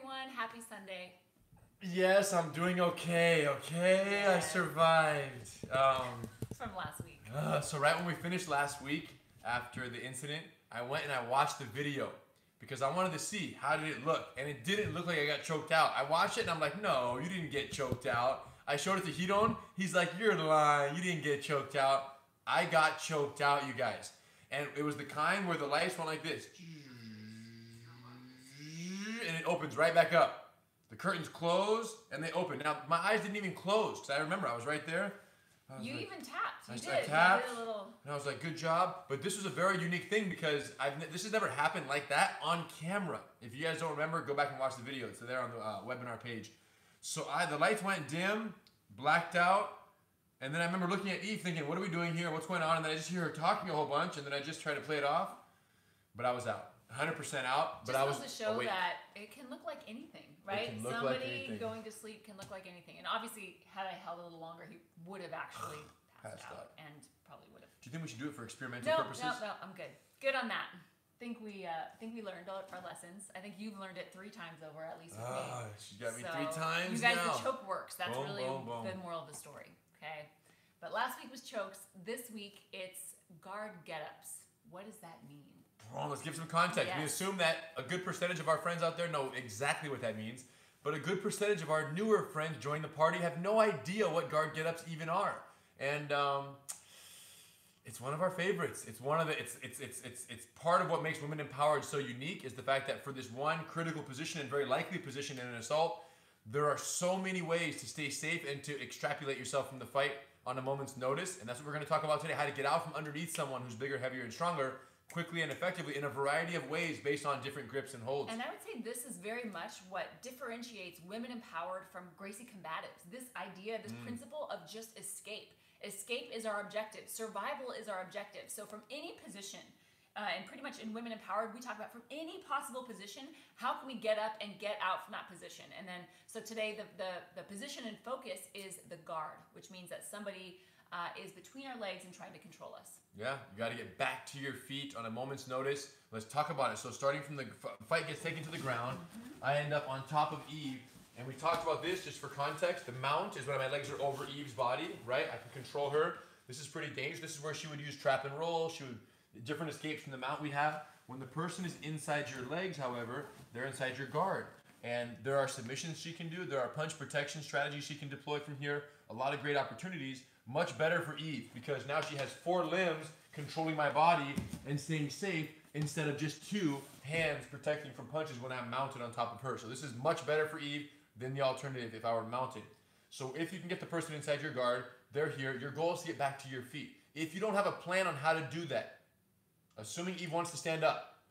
everyone. Happy Sunday. Yes, I'm doing okay. Okay, I survived. From last week. So right when we finished last week, after the incident, I went and I watched the video because I wanted to see how did it look, and it didn't look like I got choked out. I watched it and I'm like, no, you didn't get choked out. I showed it to Hidon. He's like, you're lying. You didn't get choked out. I got choked out, you guys, and it was the kind where the lights went like this, and it opens right back up. The curtains close and they open. Now my eyes didn't even close because I remember I was right there. You like, even tapped. You I did. tapped, You did a little... and I was like, "Good job." But this was a very unique thing because this has never happened like that on camera. If you guys don't remember, go back and watch the video. It's there on the webinar page. So the lights went dim, blacked out, and then I remember looking at Eve, thinking, "What are we doing here? What's going on?" And then I just hear her talking a whole bunch, and then I just try to play it off, but I was out. 100% out, but I was to show awake. that it can look like anything, right? It can look Somebody like anything. going to sleep can look like anything. And obviously, had I held a little longer, he would have actually passed out and probably would have. Do you think we should do it for experimental purposes? No, I'm good. Good on that. Think we learned our lessons. I think you've learned it 3 times over, at least with me. She got me So, 3 times you guys, now. the choke works. That's Boom, really boom, boom. the moral of the story, okay? But last week was chokes. This week, it's guard get-ups. What does that mean? Well, let's give some context. Yes. We assume that a good percentage of our friends out there know exactly what that means, but a good percentage of our newer friends join the party have no idea what guard get-ups even are. And it's one of our favorites. It's one of the it's part of what makes Women Empowered so unique is the fact that for this one critical position and very likely position in an assault, there are so many ways to stay safe and to extrapolate yourself from the fight on a moment's notice. And that's what we're going to talk about today, how to get out from underneath someone who's bigger, heavier, and stronger quickly and effectively in a variety of ways based on different grips and holds. And I would say this is very much what differentiates Women Empowered from Gracie Combatives. This idea, this principle of just escape. Escape is our objective. Survival is our objective. So from any position, and pretty much in Women Empowered, we talk about from any possible position, how can we get up and get out from that position? And then, so today the position and focus is the guard, which means that somebody is between our legs and trying to control us. Yeah, you got to get back to your feet on a moment's notice. Let's talk about it. So starting from the fight gets taken to the ground, I end up on top of Eve. And we talked about this just for context. The mount is when my legs are over Eve's body, right? I can control her. This is pretty dangerous. This is where she would use trap and roll. She would, different escapes from the mount we have. When the person is inside your legs, however, they're inside your guard. And there are submissions she can do. There are punch protection strategies she can deploy from here. A lot of great opportunities. Much better for Eve because now she has 4 limbs controlling my body and staying safe instead of just 2 hands protecting from punches when I'm mounted on top of her. So this is much better for Eve than the alternative if I were mounted. So if you can get the person inside your guard, they're here. Your goal is to get back to your feet. If you don't have a plan on how to do that, assuming Eve wants to stand up,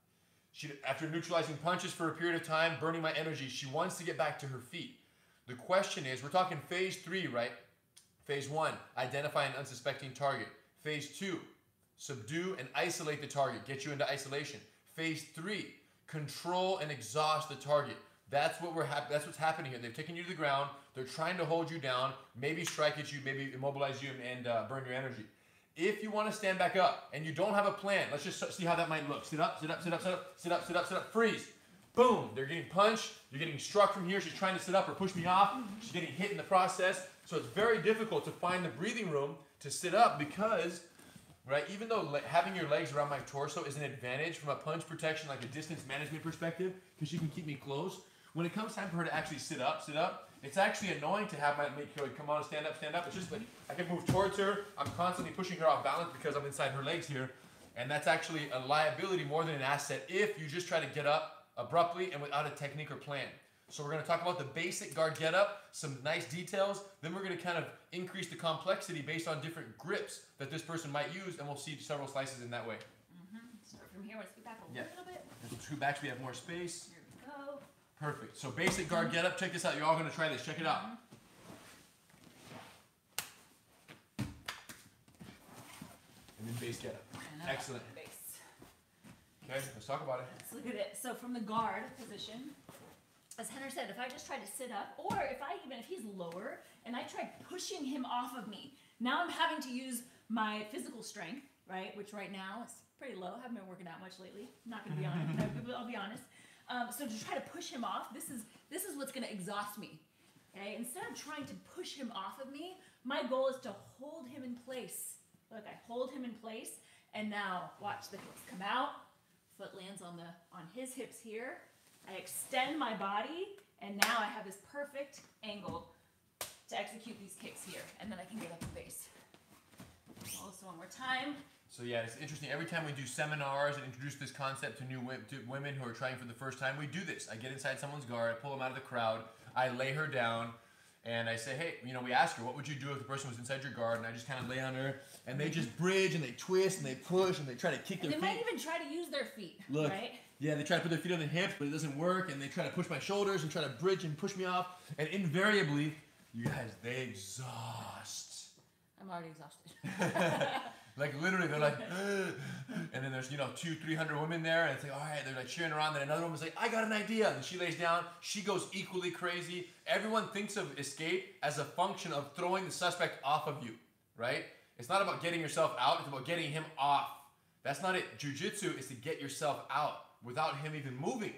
after neutralizing punches for a period of time, burning my energy, she wants to get back to her feet. The question is, we're talking phase 3, right? Phase 1, identify an unsuspecting target. Phase 2, subdue and isolate the target, get you into isolation. Phase 3, control and exhaust the target. That's what's happening here. They've taken you to the ground. They're trying to hold you down, maybe strike at you, maybe immobilize you and burn your energy. If you want to stand back up and you don't have a plan, let's just see how that might look. Sit up, sit up, sit up, sit up, sit up, sit up, sit up, freeze. Boom, they're getting punched. You're getting struck from here. She's trying to sit up or push me off. She's getting hit in the process. So it's very difficult to find the breathing room to sit up because, right, even though having your legs around my torso is an advantage from a punch protection, like a distance management perspective, because she can keep me close, when it comes time for her to actually sit up, it's actually annoying to have make her come on, stand up, stand up. It's just like I can move towards her. I'm constantly pushing her off balance because I'm inside her legs here. And that's actually a liability more than an asset if you just try to get up abruptly and without a technique or plan. So we're going to talk about the basic guard get up, some nice details. Then we're going to kind of increase the complexity based on different grips that this person might use, and we'll see several slices in that way. Start from here. Let's scoot back a little bit. Let's scoot back so we have more space. Here we go. Perfect. So basic guard get up. Check this out. You're all going to try this. Check it out. And then base get up. Excellent. Base. Okay, let's talk about it. Let's look at it. So from the guard position, as Henry said, if I just try to sit up, or if he's lower and I try pushing him off of me, now I'm having to use my physical strength, right? Which right now is pretty low. Haven't been working out much lately. Not going to be honest. I'll be honest. So to try to push him off, this This is what's gonna exhaust me. Okay, instead of trying to push him off of me, my goal is to hold him in place. Look, I hold him in place, and now watch the hips come out. Foot lands on his hips here. I extend my body, and now I have this perfect angle to execute these kicks here, and then I can get up in base. Also, one more time. So yeah, it's interesting. Every time we do seminars and introduce this concept to women who are trying for the first time, we do this. I get inside someone's guard, I pull them out of the crowd, I lay her down, and I say, hey, we ask her, what would you do if the person was inside your guard? And I just kind of lay on her, and they just bridge, and they twist, and they push, and they try to kick their feet. They might even try to use their feet, Look, right? Yeah, they try to put their feet on the hips, but it doesn't work, and they try to push my shoulders and try to bridge and push me off, and invariably, you guys, they exhaust. I'm already exhausted. Like literally, they're like, ugh. And then there's 200-300 women there, and it's like, all right, they're like cheering her on. Then another woman's like, I got an idea, and she lays down. She goes equally crazy. Everyone thinks of escape as a function of throwing the suspect off of you, right? It's not about getting yourself out. It's about getting him off. That's not it. Jiu-jitsu is to get yourself out without him even moving.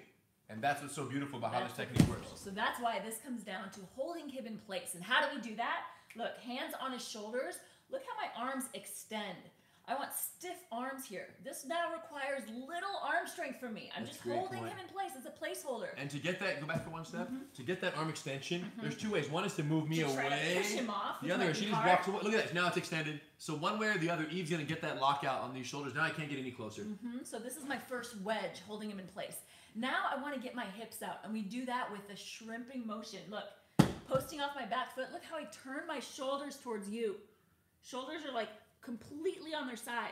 And that's what's so beautiful about how this technique works. So that's why this comes down to holding him in place. And how do we do that? Look, hands on his shoulders. Look how my arms extend. I want stiff arms here. This now requires little arm strength from me. I'm just holding him in place as a placeholder. And to get that, go back for one step. To get that arm extension, there's two ways. One is to move me away. Try to push him off. The other, she just walks away. Look at that. Now it's extended. So one way or the other, Eve's going to get that lockout on these shoulders. Now I can't get any closer. So this is my first wedge, holding him in place. Now I want to get my hips out, and we do that with a shrimping motion. Look, posting off my back foot. Look how I turn my shoulders towards you. Shoulders are like completely on their side.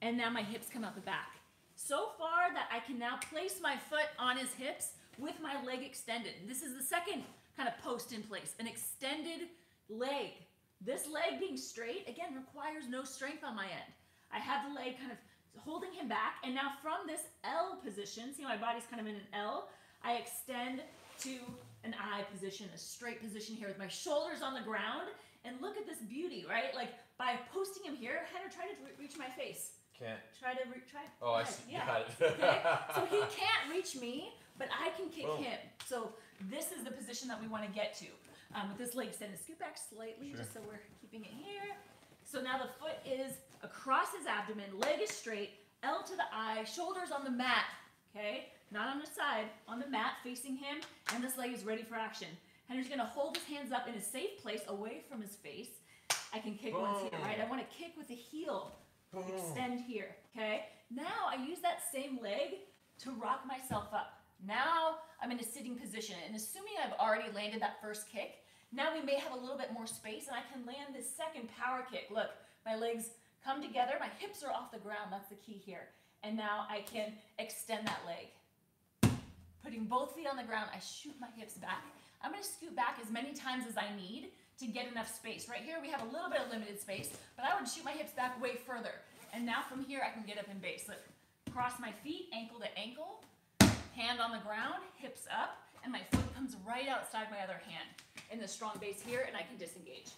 And now my hips come out the back. So far that I can now place my foot on his hips with my leg extended. This is the second kind of post in place, an extended leg. This leg being straight, again, requires no strength on my end. I have the leg kind of holding him back, and now from this L position, see my body's kind of in an L, I extend to an I position, a straight position here with my shoulders on the ground. And look at this beauty, right? Like by posting him here, Henner, try to reach my face. Can't. Try. Oh, I see. Yeah. Got it. Okay? So he can't reach me, but I can kick him. So this is the position that we want to get to. With this leg extended, scoot back slightly, just so we're keeping it here. So now the foot is across his abdomen, leg is straight, L to the I, shoulders on the mat, okay? Not on the side, on the mat facing him, and this leg is ready for action. Henry's gonna hold his hands up in a safe place away from his face. I can kick once here, right? I wanna kick with the heel, extend here, okay? Now I use that same leg to rock myself up. Now I'm in a sitting position, and assuming I've already landed that first kick, now we may have a little bit more space, and I can land this second power kick. Look, my legs come together, my hips are off the ground, that's the key here. And now I can extend that leg. Putting both feet on the ground, I shoot my hips back. I'm gonna scoot back as many times as I need to get enough space. Right here, we have a little bit of limited space, but I would shoot my hips back way further. And now from here, I can get up in base. Look, cross my feet, ankle to ankle, hand on the ground, hips up, and my foot comes right outside my other hand in the strong base here, and I can disengage.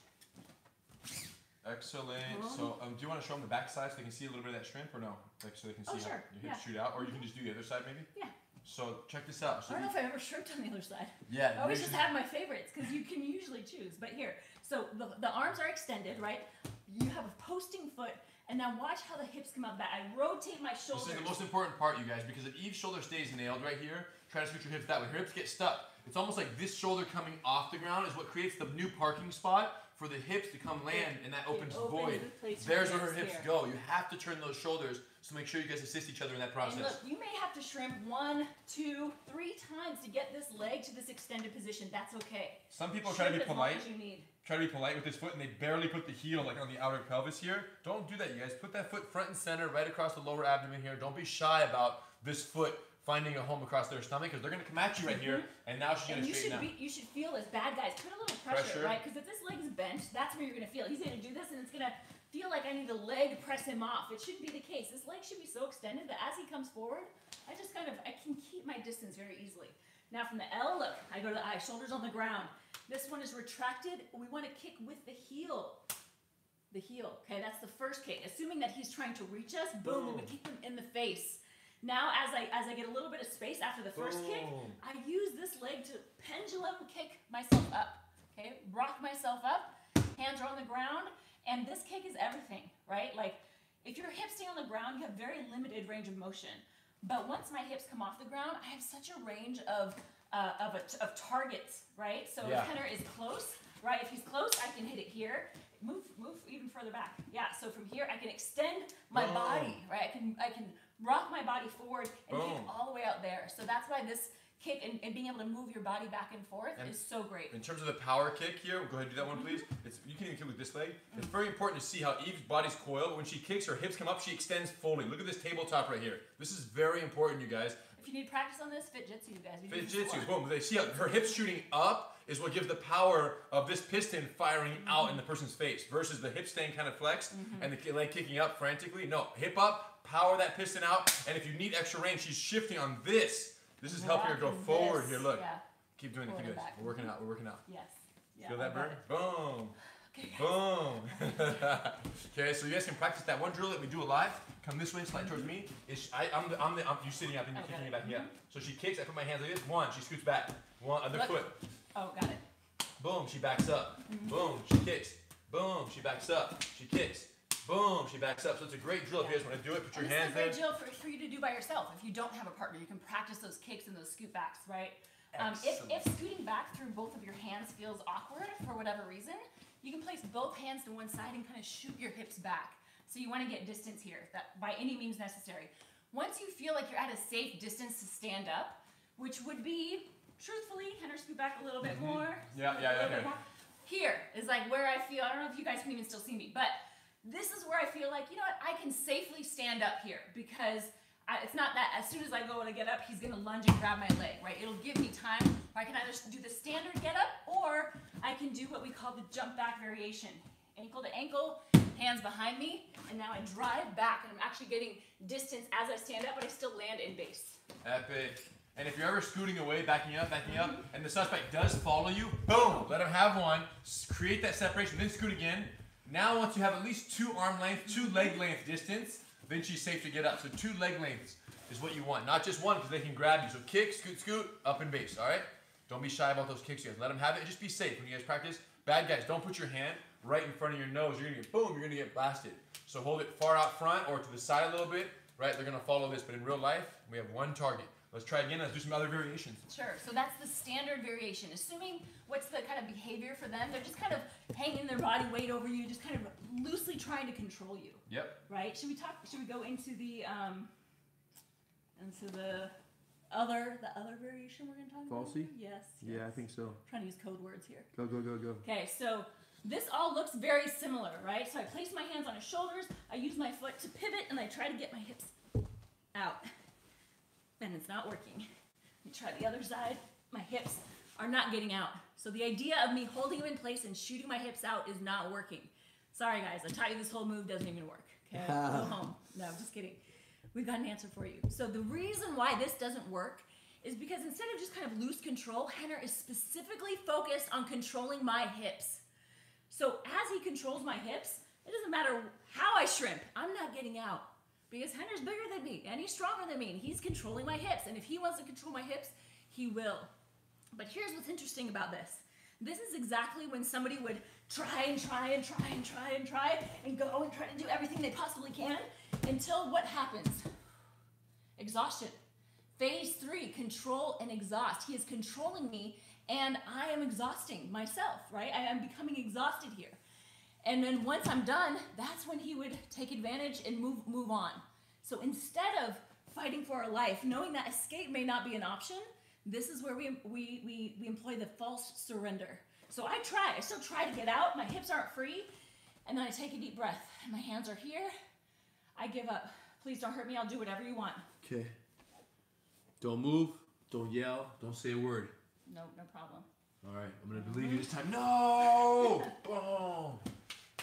Excellent. So, do you want to show them the back side so they can see a little bit of that shrimp, or no? Like so they can see how your hips shoot out, or you can just do the other side maybe? Yeah. So check this out. So I don't know if I've ever shrimped on the other side. Yeah. I always just have my favorites because you can usually choose. But here, so the arms are extended, right? You have a posting foot, and now watch how the hips come out back. I rotate my shoulders. This is the most important part, you guys, because if Eve's shoulder stays nailed right here, try to switch your hips that way. Her hips get stuck. It's almost like this shoulder coming off the ground is what creates the new parking spot for the hips to come land, and that opens the void. There's where her hips go. You have to turn those shoulders, so make sure you guys assist each other in that process. And look, you may have to shrimp 1, 2, 3 times to get this leg to this extended position. That's okay. Some people try to be polite. As long as you need. Try to be polite with this foot, and they barely put the heel like on the outer pelvis here. Don't do that, you guys. Put that foot front and center, right across the lower abdomen here. Don't be shy about this foot finding a home across their stomach, because they're going to come at you right here, and now she's going to straighten out. You should feel as bad guys. Put a little pressure, right? Because if this leg is bent, that's where you're going to feel. He's going to do this, and it's going to feel like I need a leg press him off. It shouldn't be the case. This leg should be so extended that as he comes forward, I can keep my distance very easily. Now from the L, look, I go to the I, shoulders on the ground. This one is retracted. We want to kick with the heel. The heel, okay, that's the first kick. Assuming that he's trying to reach us, boom, and we kick him in the face. Now, as I get a little bit of space after the first kick, I use this leg to pendulum kick myself up. Okay, rock myself up, hands are on the ground, and this kick is everything, right? Like, if your hips stay on the ground, you have very limited range of motion. But once my hips come off the ground, I have such a range of targets, right? So if Henner is close, right? If he's close, I can hit it here. Move even further back. Yeah. So from here, I can extend my body, right? I can rock my body forward and kick all the way out there. So that's why this kick and being able to move your body back and forth is so great. In terms of the power kick here, go ahead and do that one, please. You can even kick with this leg. It's very important to see how Eve's body's coiled. When she kicks, her hips come up, she extends fully. Look at this tabletop right here. This is very important, you guys. If you need practice on this, Fit Jitsu, you guys. Fit Jitsu, boom. They see how her hips shooting up is what gives the power of this piston firing out in the person's face versus the hip staying kind of flexed and the leg kicking up frantically. No, hip up, power that piston out, and if you need extra range, she's shifting on this. This is helping her go forward here. Look. Yeah. Keep doing it. Keep doing it. We're working out. We're working out. Yes. Yeah, feel that burn? Boom. Okay, boom. Okay, so you guys can practice that one drill that we do live. Come this way, slide towards me. I'm you sitting up and you kicking me back. Yeah. So she kicks. I put my hands like this. One. She scoots back. One other foot. Oh, got it. Boom. She backs up. Boom. She kicks. Boom. She backs up. She kicks. Boom, she backs up. So it's a great drill. If you guys want to do it, put your hands there. It's a great drill for you to do by yourself. If you don't have a partner, you can practice those kicks and those scoot backs, right? If scooting back through both of your hands feels awkward for whatever reason, you can place both hands to one side and kind of shoot your hips back. So you want to get distance here, that by any means necessary. Once you feel like you're at a safe distance to stand up, which would be, truthfully, Henner, scoot back a little bit more. Yeah. Here is like where I feel, I don't know if you guys can even still see me, but this is where I feel like, you know what, I can safely stand up here because it's not that as soon as I go to get up, he's going to lunge and grab my leg, right? It'll give me time where I can either do the standard get up or I can do what we call the jump back variation. Ankle to ankle, hands behind me, and now I drive back and I'm actually getting distance as I stand up, but I still land in base. Epic. And if you're ever scooting away, backing up, and the suspect does follow you, boom, let him have one, create that separation, then scoot again. Now once you have at least 2 arm length, 2 leg length distance, then she's safe to get up. So 2 leg lengths is what you want, not just one because they can grab you. So kick, scoot, scoot, up and base, all right? Don't be shy about those kicks, you guys. Let them have it and just be safe when you guys practice. Bad guys, don't put your hand right in front of your nose. You're gonna get, boom, you're gonna get blasted. So hold it far out front or to the side a little bit, right? They're gonna follow this, but in real life, we have one target. Let's try again. Let's do some other variations. Sure. So that's the standard variation. Assuming what's the kind of behavior for them, they're just kind of hanging their body weight over you, just kind of loosely trying to control you. Yep. Right? Should we go into the other variation we're gonna talk about? Falsy? Yes. Yeah, I think so. I'm trying to use code words here. Go. Okay, so this all looks very similar, right? So I place my hands on his shoulders, I use my foot to pivot, and I try to get my hips out. And it's not working. Let me try the other side. My hips are not getting out. So the idea of me holding them in place and shooting my hips out is not working. Sorry guys, I taught you this whole move doesn't even work. Okay, go home. No, just kidding. We've got an answer for you. So the reason why this doesn't work is because instead of just kind of loose control, Henner is specifically focused on controlling my hips. So as he controls my hips, it doesn't matter how I shrimp, I'm not getting out. Because Henner's bigger than me, and he's stronger than me, and he's controlling my hips. And if he wants to control my hips, he will. But here's what's interesting about this. This is exactly when somebody would try and go and try to do everything they possibly can until what happens? Exhaustion. Phase 3, control and exhaust. He is controlling me, and I am exhausting myself, right? I am becoming exhausted here. And then once I'm done, that's when he would take advantage and move on. So instead of fighting for our life, knowing that escape may not be an option, this is where we employ the false surrender. So I still try to get out, my hips aren't free, and then I take a deep breath. My hands are here, I give up. Please don't hurt me, I'll do whatever you want. Okay. Don't move, don't yell, don't say a word. No problem. All right, I'm gonna believe you this time. No! Boom!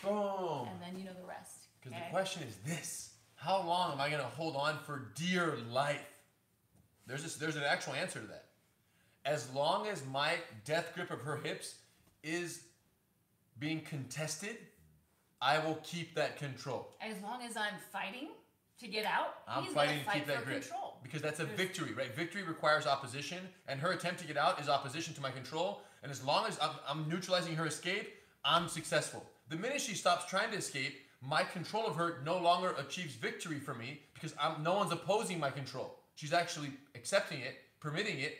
Boom! And then you know the rest. Because the question is this: how long am I going to hold on for dear life? There's an actual answer to that. As long as my death grip of her hips is being contested, I will keep that control. As long as I'm fighting to get out, I'm he's fighting gonna to fight keep that for grip. control. because that's a victory, right? Victory requires opposition, and her attempt to get out is opposition to my control. And as long as I'm neutralizing her escape, I'm successful. The minute she stops trying to escape, my control of her no longer achieves victory for me because no one's opposing my control. She's actually accepting it, permitting it,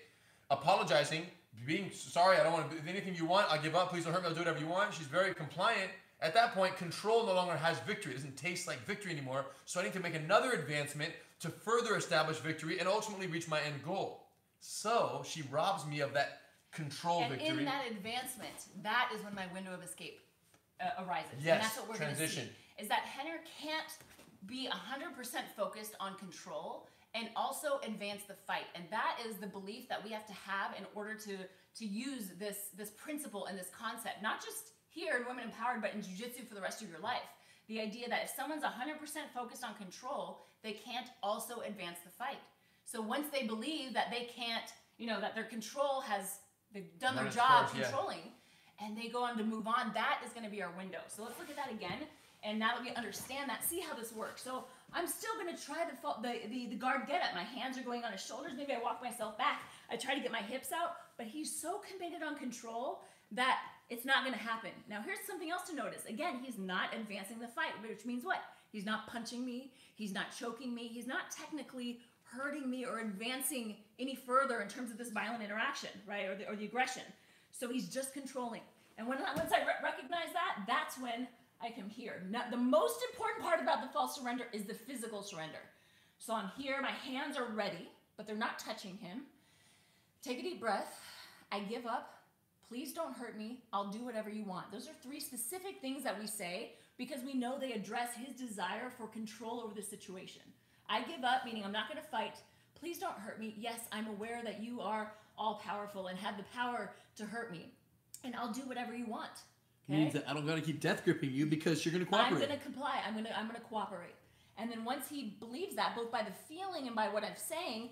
apologizing, being sorry, I don't want to do anything you want, I'll give up, please don't hurt me, I'll do whatever you want. She's very compliant. At that point, control no longer has victory. It doesn't taste like victory anymore. So I need to make another advancement to further establish victory and ultimately reach my end goal. So she robs me of that control victory. And in that advancement, that is when my window of escape arises. Yes, and that's what we're going to transition. see. Is that Henner can't be 100% focused on control and also advance the fight. And that is the belief that we have to have in order to use this principle and this concept, not just here in Women Empowered, but in jiu-jitsu for the rest of your life. The idea that if someone's 100% focused on control, they can't also advance the fight. So once they believe that they can't, that their control they've done their job controlling, and they go on to move on, that is going to be our window. So let's look at that again. And now that we understand that, see how this works. So I'm still going to try the guard get up. My hands are going on his shoulders. Maybe I walk myself back. I try to get my hips out, but he's so committed on control that it's not going to happen. Now, here's something else to notice. Again, he's not advancing the fight, which means what? He's not punching me. He's not choking me. He's not technically hurting me or advancing any further in terms of this violent interaction, right, or the aggression. So he's just controlling. And once I recognize that, that's when I come here. Now, the most important part about the false surrender is the physical surrender. So I'm here, my hands are ready, but they're not touching him. Take a deep breath. I give up. Please don't hurt me. I'll do whatever you want. Those are 3 specific things that we say because we know they address his desire for control over the situation. I give up, meaning I'm not going to fight. Please don't hurt me. Yes, I'm aware that you are all powerful and have the power to hurt me. And I'll do whatever you want. Okay? Means that I don't got to keep death gripping you because you're going to cooperate. I'm going to comply. I'm going to cooperate. And then once he believes that, both by the feeling and by what I'm saying,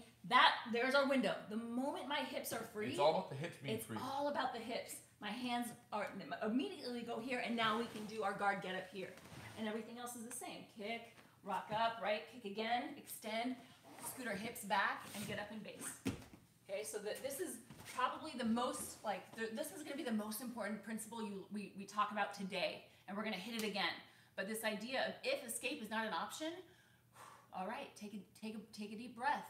there's our window. The moment my hips are free, It's all about the hips being free. It's all about the hips. My hands are immediately go here, and now we can do our guard get up here. And everything else is the same. Kick, rock up, right? Kick again, extend, scoot our hips back, and get up in base. Okay, so this is probably the most, this is going to be the most important principle we talk about today, and we're going to hit it again. But this idea of if escape is not an option, all right, take a deep breath,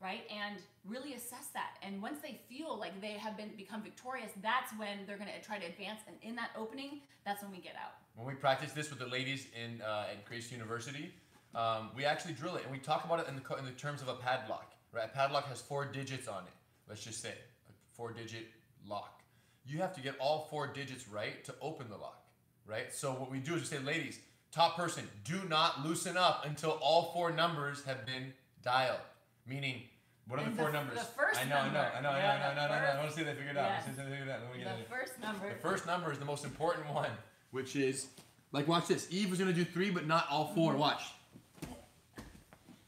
right? And really assess that. And once they feel like they have become victorious, that's when they're going to try to advance. And in that opening, that's when we get out. When we practice this with the ladies at Grace University, we actually drill it, and we talk about it in the terms of a padlock, right? A padlock has 4 digits on it. Let's just say a 4-digit lock. You have to get all 4 digits right to open the lock, right? So what we do is we say, ladies, top person, do not loosen up until all 4 numbers have been dialed. Meaning, what are the 4 numbers? The first number. I know. I want to see that figured out. Yes. The first number. The first number is the most important one. Which is, watch this. Eve was going to do 3, but not all 4. Watch.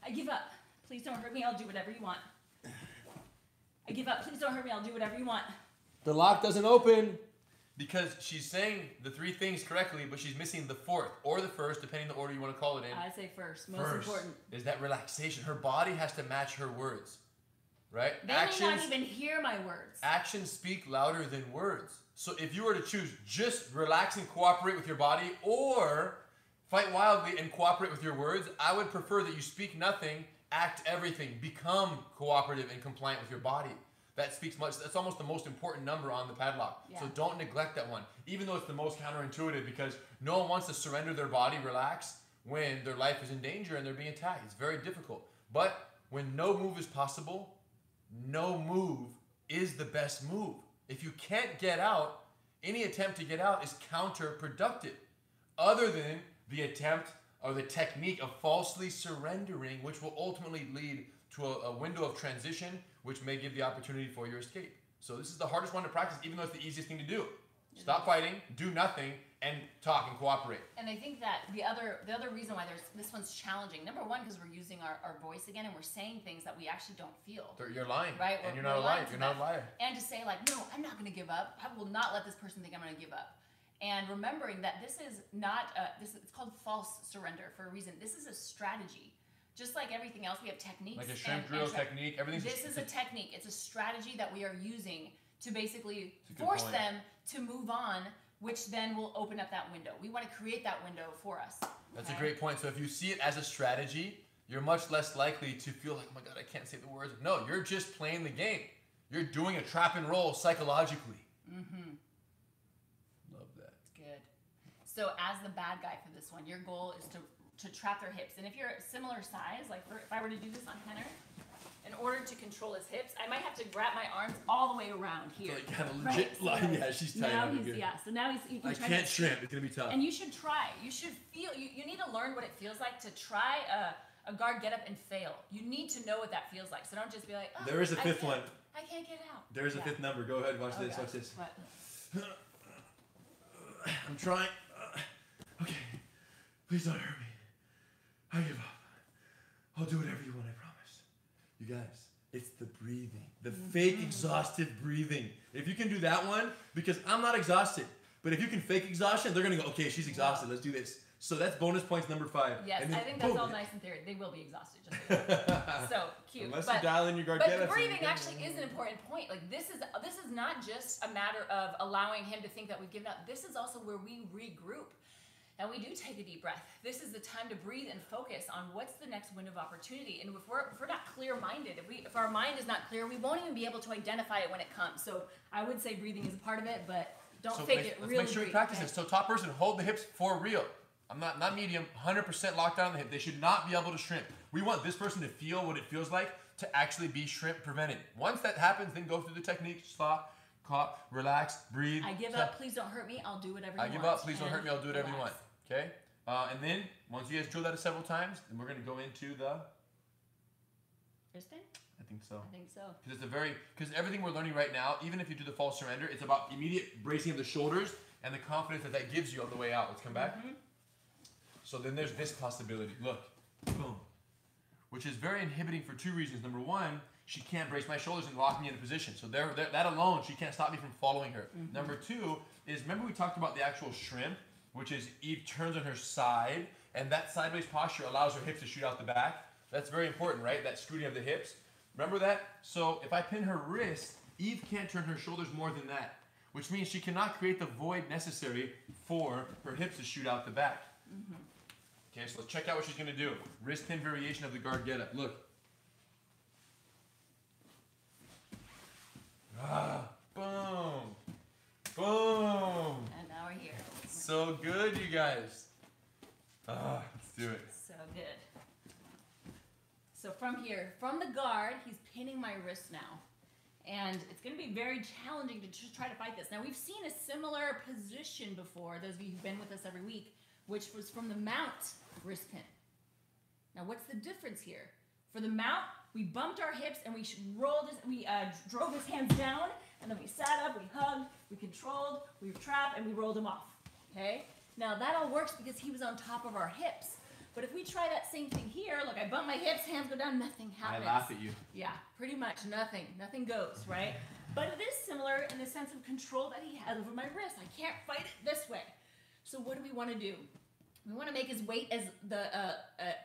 I give up. Please don't hurt me. I'll do whatever you want. I give up. Please don't hurt me. I'll do whatever you want. The lock doesn't open. Because she's saying the 3 things correctly, but she's missing the 4th or the 1st, depending on the order you want to call it in. I say first. Most important. Is that relaxation. Her body has to match her words, right? They may not even hear my words. Actions speak louder than words. So if you were to choose just relax and cooperate with your body, or fight wildly and cooperate with your words, I would prefer that you speak nothing, act everything, become cooperative and compliant with your body. That speaks much. That's almost the most important number on the padlock. Yeah. So don't neglect that one, even though it's the most counterintuitive, because no one wants to surrender their body, relax, when their life is in danger and they're being attacked. It's very difficult. But when no move is possible, no move is the best move. If you can't get out, any attempt to get out is counterproductive, other than the attempt or the technique of falsely surrendering, which will ultimately lead to a window of transition, which may give the opportunity for your escape. So this is the hardest one to practice, even though it's the easiest thing to do. Stop fighting, do nothing, and talk and cooperate. And I think that the other reason why this one's challenging, number one, because we're using our voice again, and we're saying things that we actually don't feel. You're lying. Right? And you're not a liar. You're not a liar. And to say, no, I'm not going to give up. I will not let this person think I'm going to give up. And remembering that this is not, it's called false surrender for a reason. This is a strategy Just like everything else, we have techniques. Like a shrimp drill technique, everything's. This is a technique. It's a strategy that we are using to basically force them to move on, which then will open up that window. We want to create that window for us. That's a great point. So if you see it as a strategy, you're much less likely to feel like, oh my God, I can't say the words. No, you're just playing the game. You're doing a trap and roll psychologically. Mm-hmm. Love that. It's good. So as the bad guy for this one, your goal is to trap their hips. And if you're a similar size, like if I were to do this on Henner, in order to control his hips, I might have to wrap my arms all the way around here. So like kind of legit, yeah, she's tight. Now he's, so now you can try. I can't shrimp. It's gonna be tough. And you should try. You should feel. You need to learn what it feels like to try a guard get up and fail. You need to know what that feels like. So don't just be like, oh, there is a fifth one. I can't get out. There is a fifth number. Go ahead. Watch this. Watch this. What? I'm trying. Okay. Please don't hurt me. I give up. I'll do whatever you want. I promise. You guys. It's the breathing, the fake exhaustive breathing. If you can do that one, because I'm not exhausted, but if you can fake exhaustion, they're gonna go, okay, she's exhausted, let's do this. So that's bonus points number 5. Yes, and then, I think that's all nice in theory. They will be exhausted, just so cute. Unless you dial in your guard. But the breathing actually is an important point. Like this is not just a matter of allowing him to think that we've given up. This is also where we regroup. And we do take a deep breath. This is the time to breathe and focus on what's the next window of opportunity. And if we're not clear-minded, if our mind is not clear, we won't even be able to identify it when it comes. So I would say breathing is a part of it, but don't fake it. Really let's make sure we practice this. So top person, hold the hips for real. I'm not medium, 100% locked down on the hip. They should not be able to shrimp. We want this person to feel what it feels like to actually be shrimp prevented. Once that happens, then go through the technique, stop, cough, relax, breathe. I give up, please don't hurt me, I'll do whatever you want. I give up, please don't hurt me, I'll do whatever you want. Okay? And then, once you guys drill that several times, then we're going to go into the... Wrist pin? I think so. I think so. Because everything we're learning right now, even if you do the false surrender, it's about immediate bracing of the shoulders and the confidence that gives you on the way out. Let's come back. Mm-hmm. So then there's this possibility. Look. Boom. Which is very inhibiting for 2 reasons. Number 1, she can't brace my shoulders and lock me into position. So that alone, she can't stop me from following her. Mm-hmm. Number 2 is, remember we talked about the actual shrimp, which is Eve turns on her side, and that sideways posture allows her hips to shoot out the back. That's very important, right? That scooting of the hips. Remember that? So if I pin her wrist, Eve can't turn her shoulders more than that, which means she cannot create the void necessary for her hips to shoot out the back. Mm-hmm. Okay, so let's check out what she's going to do. Wrist pin variation of the guard get up. Look. Boom. Boom. And now we're here. So good, you guys. Let's do it. So good. So from here, from the guard, he's pinning my wrist now. And it's going to be very challenging to just try to fight this. Now, we've seen a similar position before, those of you who've been with us every week, which was from the mount wrist pin. Now, what's the difference here? For the mount, we bumped our hips and we drove his hands down, and then we sat up, we hugged, we controlled, we trapped, and we rolled him off. Okay? Now, that all works because he was on top of our hips. But if we try that same thing here, look, I bump my hips, hands go down, nothing happens. I laugh at you. Yeah, pretty much nothing. Nothing goes, right? But it is similar in the sense of control that he has over my wrist. I can't fight it this way. So what do we want to do? We want to make his weight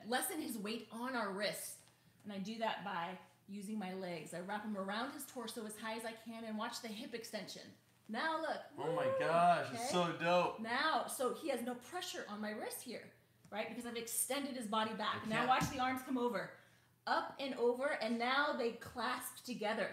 lessen his weight on our wrists. And I do that by using my legs. I wrap him around his torso as high as I can and watch the hip extension. Now look. Oh my gosh, okay? It's so dope. Now, so he has no pressure on my wrist here, right? Because I've extended his body back. Now watch the arms come over. Up and over, and now they clasp together.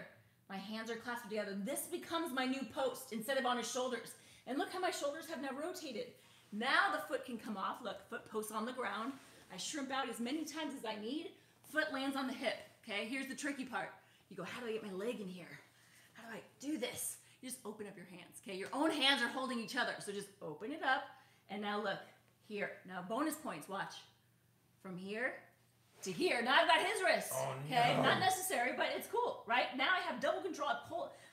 My hands are clasped together. This becomes my new post instead of on his shoulders. And look how my shoulders have now rotated. Now the foot can come off. Look, foot posts on the ground. I shrimp out as many times as I need. Foot lands on the hip. Okay, here's the tricky part. You go, how do I get my leg in here? How do I do this? You just open up your hands. Okay, your own hands are holding each other. So just open it up. And now look, here. Now bonus points, watch. From here to here. Now I've got his wrist. Oh, okay, no. Not necessary, but it's cool, right? Now I have double control.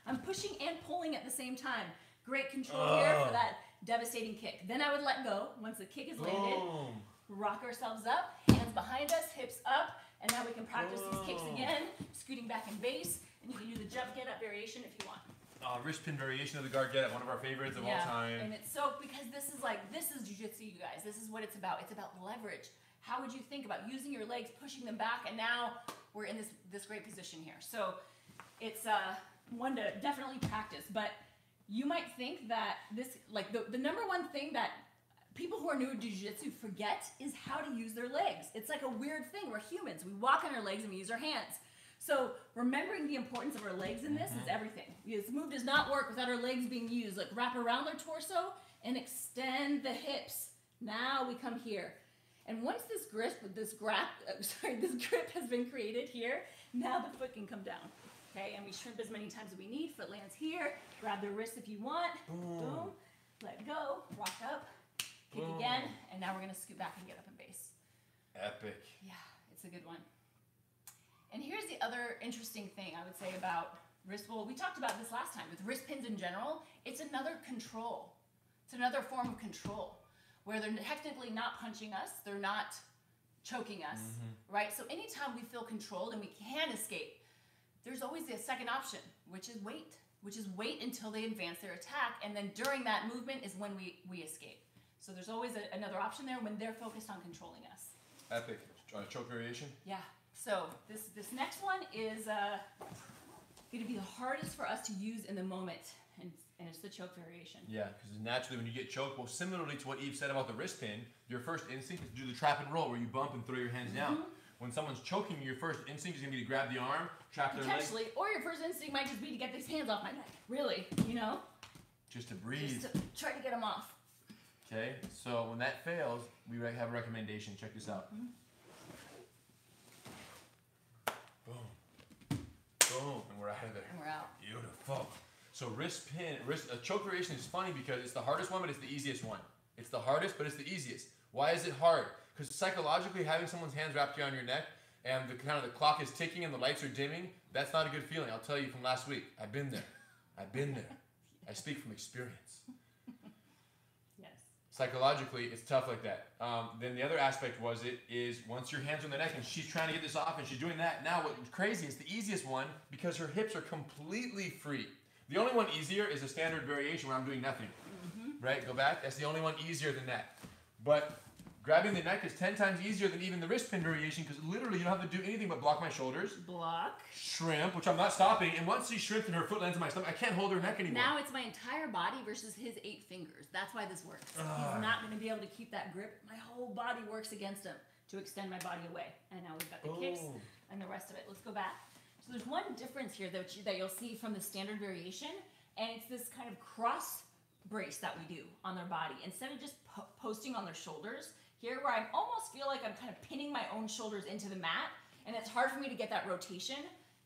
I'm pushing and pulling at the same time. Great control here for that devastating kick. Then I would let go once the kick is landed. Rock ourselves up, hands behind us, hips up, and now we can practice these kicks again, scooting back in base, and you can do the jump get up variation if you want. Wrist pin variation of the guard get up, one of our favorites of all time. And it's so, because this is jiu-jitsu, you guys. This is what it's about. It's about leverage. How would you think about using your legs, pushing them back, and now we're in this great position here. So it's one to definitely practice. But you might think that this, like the number one thing that people who are new to jiu-jitsu forget is how to use their legs. It's like a weird thing. We're humans. We walk on our legs and we use our hands. So remembering the importance of our legs in this is everything. This move does not work without our legs being used. Like wrap around their torso and extend the hips. Now we come here. And once this grip has been created here, now the foot can come down. Okay, and we shrimp as many times as we need. Foot lands here. Grab the wrist if you want. Boom. Let go. Rock up. Kick again. And now we're going to scoot back and get up in base. Epic. Yeah, it's a good one. And here's the other interesting thing I would say about wrist. Well, we talked about this last time. With wrist pins in general, it's another control. It's another form of control where they're technically not punching us. They're not choking us, right? So anytime we feel controlled and we can escape, there's always a second option, which is wait. Which is wait until they advance their attack. And then during that movement is when we escape. So there's always another option there when they're focused on controlling us. Epic. Choke variation? Yeah. So this next one is going to be the hardest for us to use in the moment, and it's the choke variation. Yeah, because naturally when you get choked, well, similarly to what Eve said about the wrist pin, your first instinct is to do the trap and roll where you bump and throw your hands down. When someone's choking you, your first instinct is going to be to grab the arm, trap their leg. Potentially, or your first instinct might just be to get these hands off my neck. Really, you know? Just to breathe. Just to try to get them off. Okay, so when that fails, we have a recommendation. Check this out. Boom. Boom. And we're out of there. And we're out. Beautiful. So choke variation is funny because it's the hardest one, but it's the easiest one. It's the hardest, but it's the easiest. Why is it hard? Because psychologically, having someone's hands wrapped around your neck and the clock is ticking and the lights are dimming, that's not a good feeling. I'll tell you from last week. I've been there. I speak from experience. Psychologically, it's tough like that. Then the other aspect is once your hands are on the neck and she's trying to get this off and she's doing that. Now what's crazy is the easiest one because her hips are completely free. The only one easier is a standard variation where I'm doing nothing. Right? Go back. That's the only one easier than that. But grabbing the neck is 10 times easier than even the wrist pin variation because literally you don't have to do anything but block my shoulders. Block. Shrimp, which I'm not stopping. And once she shrimps and her foot lands on my stomach, I can't hold her neck anymore. Now it's my entire body versus his 8 fingers. That's why this works. He's not going to be able to keep that grip. My whole body works against him to extend my body away. And now we've got the kicks and the rest of it. Let's go back. So there's one difference here that you'll see from the standard variation. And it's this kind of cross brace that we do on their body. Instead of just posting on their shoulders, here where I almost feel like I'm kind of pinning my own shoulders into the mat, and it's hard for me to get that rotation.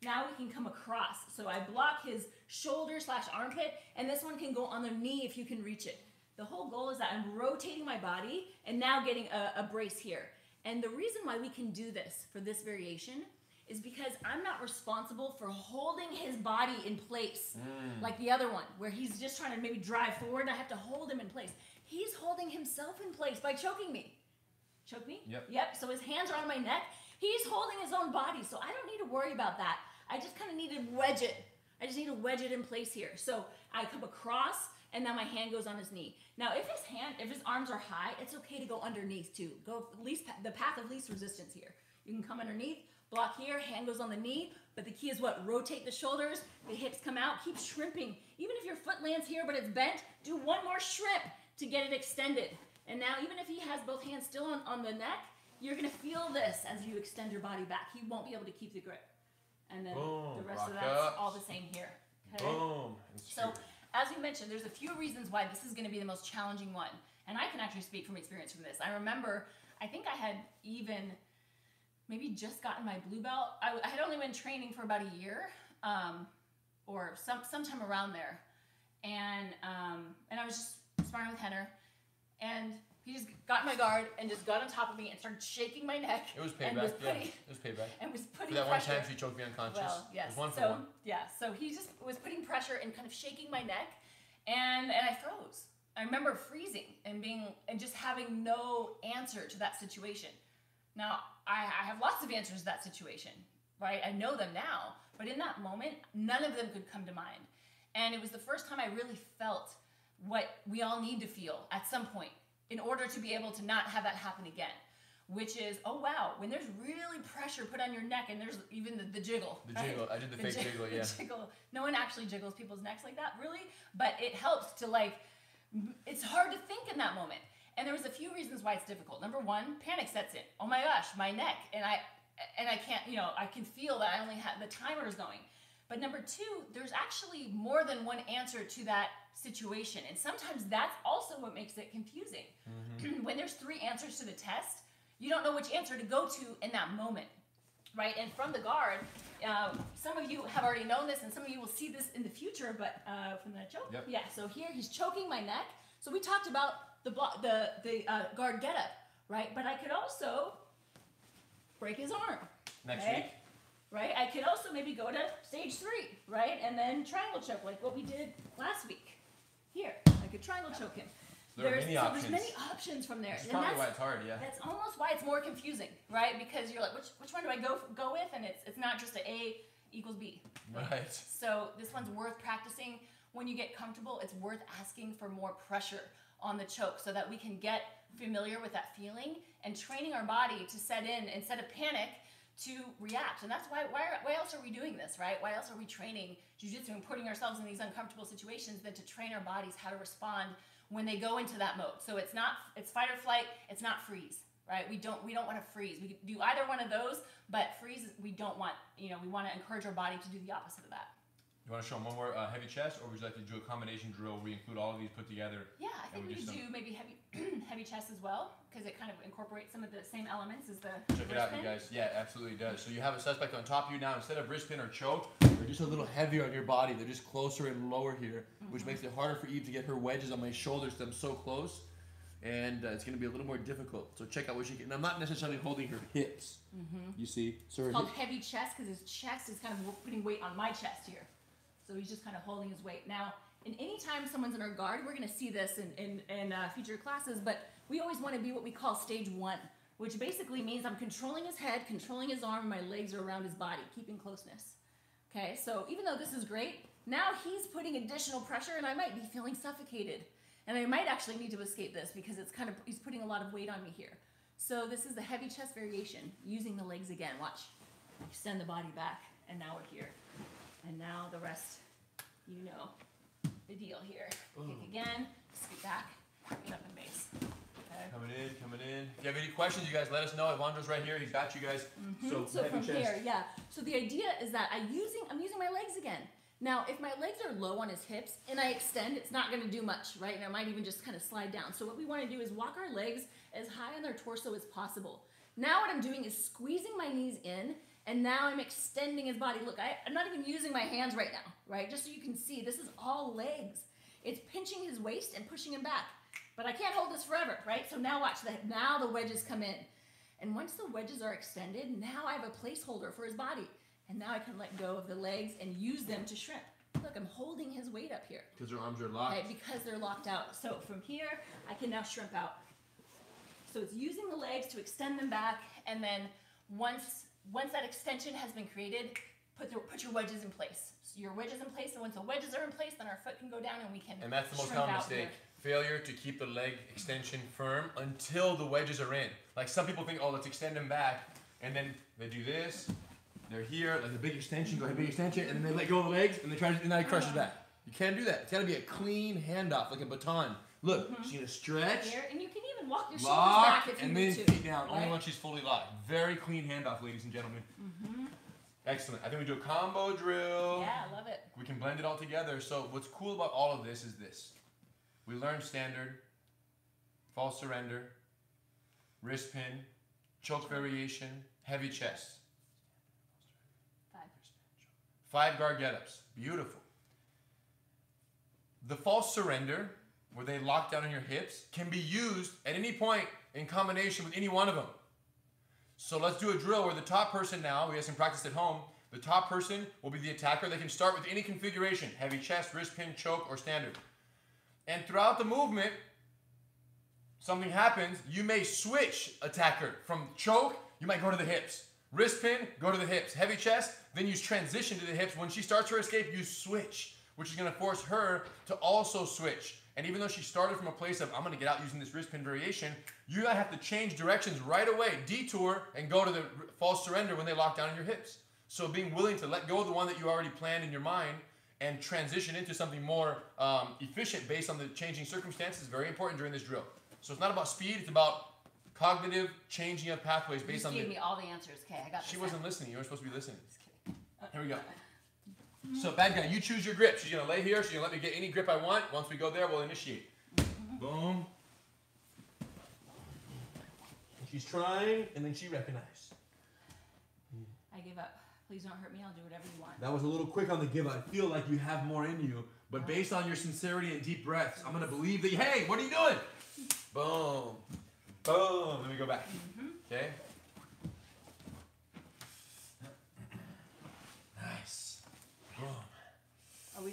Now we can come across. So I block his shoulder / armpit, and this one can go on the knee if you can reach it. The whole goal is that I'm rotating my body and now getting a brace here. And the reason why we can do this for this variation is because I'm not responsible for holding his body in place like the other one, where he's just trying to maybe drive forward. I have to hold him in place. He's holding himself in place by choking me. Choke me? Yep. So his hands are on my neck. He's holding his own body, so I don't need to worry about that. I just kind of need to wedge it. I just need to wedge it in place here. So I come across, and now my hand goes on his knee. Now, if his arms are high, it's okay to go underneath too. Go the path of least resistance here. You can come underneath, block here, hand goes on the knee, but the key is what? Rotate the shoulders, the hips come out, keep shrimping. Even if your foot lands here but it's bent, do one more shrimp to get it extended. And now, even if he has both hands still on the neck, you're going to feel this as you extend your body back. He won't be able to keep the grip. And then the rest of that's all the same here. Okay? Boom. So, as we mentioned, there's a few reasons why this is going to be the most challenging one. And I can actually speak from experience from this. I remember, I think I had even maybe just gotten my blue belt. I had only been training for about a year or sometime around there. And I was just sparring with Henner. And he just got in my guard and just got on top of me and started shaking my neck. It was payback, it was payback. And was putting for that pressure. one time she choked me unconscious. Well, yes. It was one for one. Yeah, so he just was putting pressure and kind of shaking my neck, and I froze. I remember freezing and just having no answer to that situation. Now, I have lots of answers to that situation, right? I know them now, but in that moment, none of them could come to mind. And it was the first time I really felt what we all need to feel at some point in order to be able to not have that happen again. which is, oh wow, when there's really pressure put on your neck and there's even the jiggle. The right? jiggle. I did the fake jiggle, yeah. The jiggle. No one actually jiggles people's necks like that, really, but it helps to like, it's hard to think in that moment. And there was a few reasons why it's difficult. Number one, panic sets in. Oh my gosh, my neck. And I can't, I can feel that I only have, the timer is going. But number two, there's actually more than one answer to that situation. And sometimes that's also what makes it confusing. When there's 3 answers to the test, you don't know which answer to go to in that moment, right? And from the guard, some of you have already known this and some of you will see this in the future, but from the choke? Yep. Yeah, so here he's choking my neck. So we talked about the guard getup, right? But I could also break his arm. Next okay? week. Right? I could also maybe go to stage 3, right? And then triangle choke, like what we did last week. Here, I could triangle choke him. There are many options. There's many options from there. That's And probably why it's hard, yeah. That's almost why it's more confusing, right? Because you're like, which one do I go with? And it's not just A equals B. Right. So this one's worth practicing. When you get comfortable, it's worth asking for more pressure on the choke so that we can get familiar with that feeling and training our body to set in instead of panic to react. And that's why else are we doing this, right? Why else are we training jiu-jitsu and putting ourselves in these uncomfortable situations than to train our bodies how to respond when they go into that mode. So it's fight or flight, it's not freeze, right? We don't want to freeze. We do either one of those, but freeze we don't want, we want to encourage our body to do the opposite of that. You want to show them one more heavy chest, or would you like to do a combination drill where we include all of these put together? Yeah, I think we could do maybe heavy chest as well, because it kind of incorporates some of the same elements as the Check it wrist out, pin. you guys. Yeah, absolutely does. So you have a suspect on top of you now. Instead of wrist pin or choke, they're just a little heavier on your body. They're just closer and lower here, which makes it harder for Eve to get her wedges on my shoulders. I'm so close, and it's going to be a little more difficult. So check out what she can. And I'm not necessarily holding her hips. You see, so It's called heavy chest because his chest is kind of putting weight on my chest here. So he's just kind of holding his weight. Now, and anytime someone's in our guard, we're going to see this in future classes, but we always want to be what we call stage 1, which basically means I'm controlling his head, controlling his arm, and my legs are around his body, keeping closeness. Okay, so even though this is great, now he's putting additional pressure, and I might be feeling suffocated. And I might actually need to escape this because he's putting a lot of weight on me here. So this is the heavy chest variation, using the legs again. Watch. Extend the body back, and now we're here. And now the rest, you know the deal here. Kick again, scoot back, get up in base. Okay. Coming in. If you have any questions, you guys let us know. Evandro's right here. He's got you guys. So from here, yeah. So the idea is that I'm using my legs again. Now, if my legs are low on his hips and I extend, it's not going to do much, right? And I might even just kind of slide down. So what we want to do is walk our legs as high on their torso as possible. Now what I'm doing is squeezing my knees in, and now I'm extending his body. Look, I'm not even using my hands right now, right? Just so you can see, this is all legs. It's pinching his waist and pushing him back. But I can't hold this forever, right? So now watch that. Now the wedges come in. And once the wedges are extended, now I have a placeholder for his body. And now I can let go of the legs and use them to shrimp. Look, I'm holding his weight up here. Because their arms are locked. Right, because they're locked out. So from here, I can now shrimp out. So it's using the legs to extend them back, and then once that extension has been created, put your wedges in place. So your wedges in place, and once the wedges are in place, then our foot can go down and we can. And that's the most shrimp common out mistake. here. Failure to keep the leg extension firm until the wedges are in. Like some people think, oh, let's extend them back, and then they do this. They're here, like a big extension, go ahead, big extension, and then they let go of the legs, and they try to, and now he crushes back. You can't do that. It's got to be a clean handoff, like a baton. Look, she's gonna stretch, Here, and you can even walk your shoulders lock, back if you and need then to. feet down. Right? Only when she's fully locked. Very clean handoff, ladies and gentlemen. Excellent. I think we do a combo drill. Yeah, I love it. We can blend it all together. So what's cool about all of this is this. We learned standard, false surrender, wrist pin, choke variation, heavy chest. 5 guard get-ups. Beautiful. The false surrender, where they lock down on your hips, can be used at any point in combination with any one of them. So let's do a drill where the top person now, we have some practice at home, the top person will be the attacker. They can start with any configuration, heavy chest, wrist pin, choke, or standard. And throughout the movement, something happens, you may switch attacker. From choke, you might go to the hips. Wrist pin, go to the hips. Heavy chest, then you transition to the hips. When she starts her escape, you switch. which is going to force her to also switch. And even though she started from a place of, I'm going to get out using this wrist pin variation, you gotta have to change directions right away, detour, and go to the false surrender when they lock down in your hips. So being willing to let go of the one that you already planned in your mind and transition into something more efficient based on the changing circumstances is very important during this drill. So it's not about speed, it's about cognitive changing of pathways based on the... You gave me all the answers. Okay, I got this. She wasn't listening. You were supposed to be listening. Just kidding. Here we go. So bad guy, you choose your grip. She's gonna lay here. She's gonna let me get any grip I want. Once we go there, we'll initiate. Boom. She's trying, and then she recognized. I give up. Please don't hurt me. I'll do whatever you want. That was a little quick on the give. I feel like you have more in you, but based on your sincerity and deep breaths, I'm gonna believe that. Hey, what are you doing? Boom, boom. Let me go back. Okay. Nice. Boom. Are we?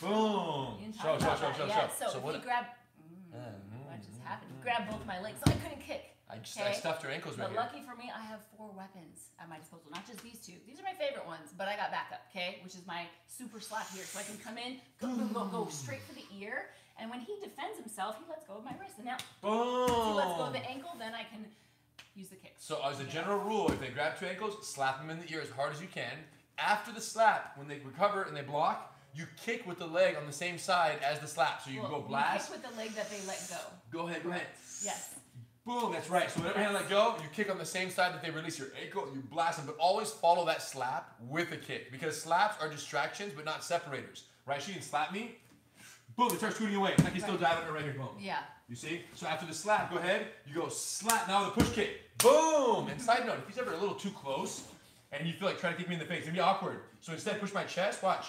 Boom. Show. Yeah, so if what? you grab, what just happened? You grabbed both my legs, so I couldn't kick. I stuffed her ankles right But here. lucky for me, I have 4 weapons at my disposal. Not just these 2. These are my favorite ones, but I got backup, okay? Which is my super slap here. So I can come in, go straight for the ear. And when he defends himself, he lets go of my wrist. And now, Boom. if he lets go of the ankle, then I can use the kick. So as a general rule, if they grab 2 ankles, slap them in the ear as hard as you can. After the slap, when they recover and they block, you kick with the leg on the same side as the slap. So you go blast. You kick with the leg that they let go. Go ahead. Yes. Boom, that's right. So whatever hand let go, you kick on the same side that they release your ankle, you blast them, but always follow that slap with a kick. Because slaps are distractions, but not separators. Right? She can slap me, boom, they start scooting away. I can still dive at her right here, boom. Yeah. You see? So after the slap, go ahead, you go slap, now the push kick. Boom! And side note, if he's ever a little too close, and you feel like trying to kick me in the face, it'd be awkward. So instead, push my chest, watch,